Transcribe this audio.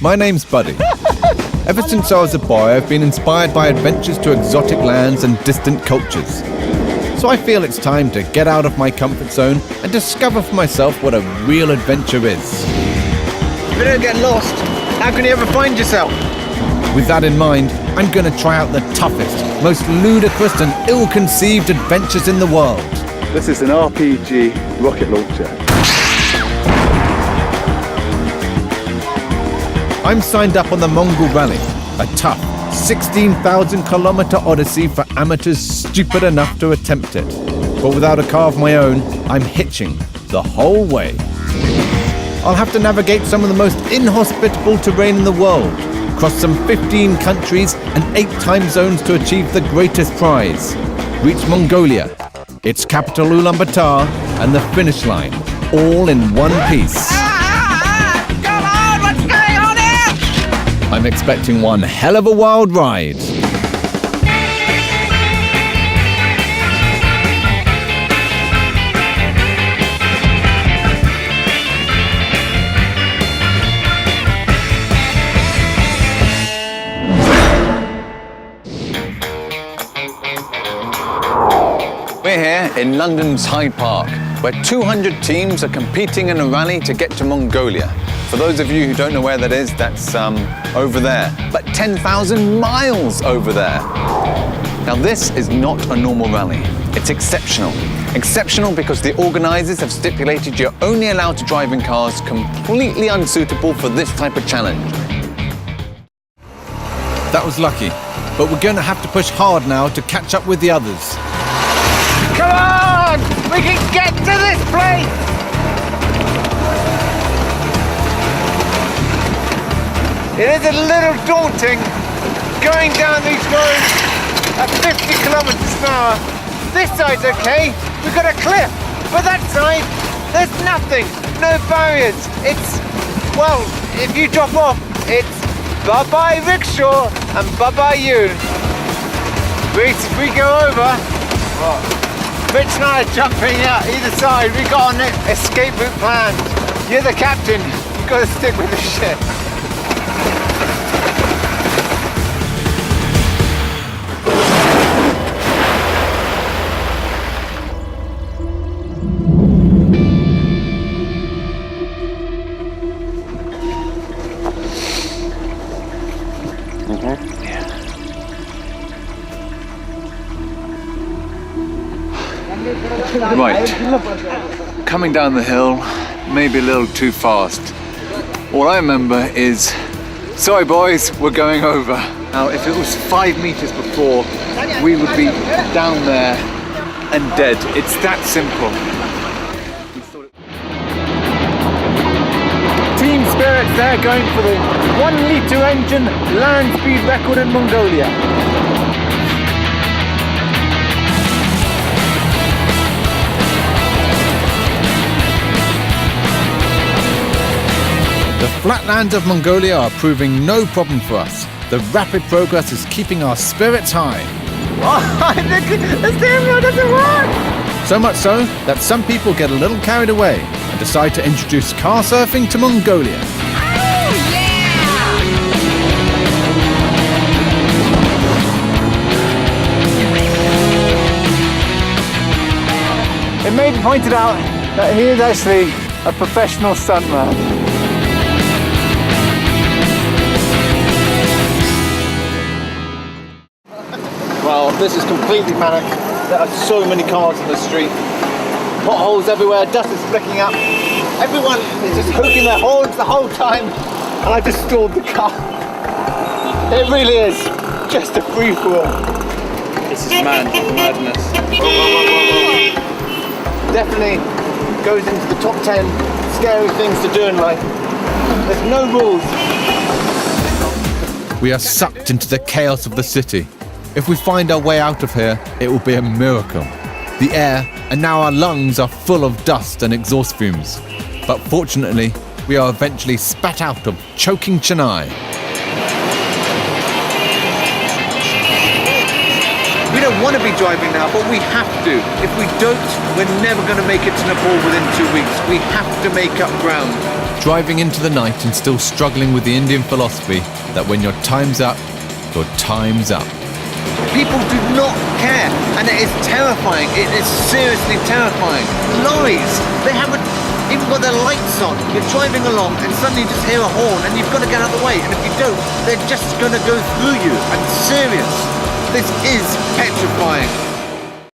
My name's Buddy. Ever since I was a boy, I've been inspired by adventures to exotic lands and distant cultures. So I feel it's time to get out of my comfort zone and discover for myself what a real adventure is. If you don't get lost, how can you ever find yourself? With that in mind, I'm going to try out the toughest, most ludicrous and ill-conceived adventures in the world. This is an RPG rocket launcher. I'm signed up on the Mongol Rally, a tough 16,000-kilometre odyssey for amateurs stupid enough to attempt it. But without a car of my own, I'm hitching the whole way. I'll have to navigate some of the most inhospitable terrain in the world, cross some 15 countries and 8 time zones to achieve the greatest prize. Reach Mongolia, its capital Ulaanbaatar, and the finish line, all in one piece. Come on, what's going on here? I'm expecting one hell of a wild ride. We're here in London's Hyde Park, where 200 teams are competing in a rally to get to Mongolia. For those of you who don't know where that is, that's over there, but 10,000 miles over there. Now this is not a normal rally, it's exceptional. Exceptional because the organisers have stipulated you're only allowed to drive in cars completely unsuitable for this type of challenge. That was lucky, but we're going to have to push hard now to catch up with the others. Come on! We can get to this place! It is a little daunting going down these roads at 50 kilometers an hour. This side's okay, we've got a cliff, but that side, there's nothing, no barriers. It's, well, if you drop off, it's bye-bye rickshaw and bye-bye you. If we go over, Rich and I are jumping out either side. We got an escape route planned. You're the captain. You've got to stick with the ship. Right, coming down the hill, maybe a little too fast. All I remember is, sorry boys, we're going over. Now, if it was 5 meters before, we would be down there and dead. It's that simple. Team Spirit's there going for the 1-litre engine land speed record in Mongolia. The flatlands of Mongolia are proving no problem for us. The rapid progress is keeping our spirits high. The steering wheel doesn't work! So much so that some people get a little carried away and decide to introduce car surfing to Mongolia. Oh, yeah! It may be pointed out that he is actually a professional stuntman. Well, this is completely manic. There are so many cars in the street. Potholes everywhere, dust is flicking up. Everyone is just hooking their horns the whole time, and I just stalled the car. It really is just a free-for-all. This is madness. Definitely goes into the top 10 scary things to do in life. There's no rules. We are sucked into the chaos of the city. If we find our way out of here, it will be a miracle. The air, and now our lungs, are full of dust and exhaust fumes. But fortunately, we are eventually spat out of choking Chennai. We don't want to be driving now, but we have to. If we don't, we're never going to make it to Nepal within 2 weeks. We have to make up ground. driving into the night and still struggling with the Indian philosophy that when your time's up, your time's up. People do not care, and it is terrifying. It is seriously terrifying. Lorries, they haven't even got their lights on. You're driving along and suddenly you just hear a horn and you've got to get out of the way, and if you don't, they're just going to go through you. I'm serious. This is petrifying.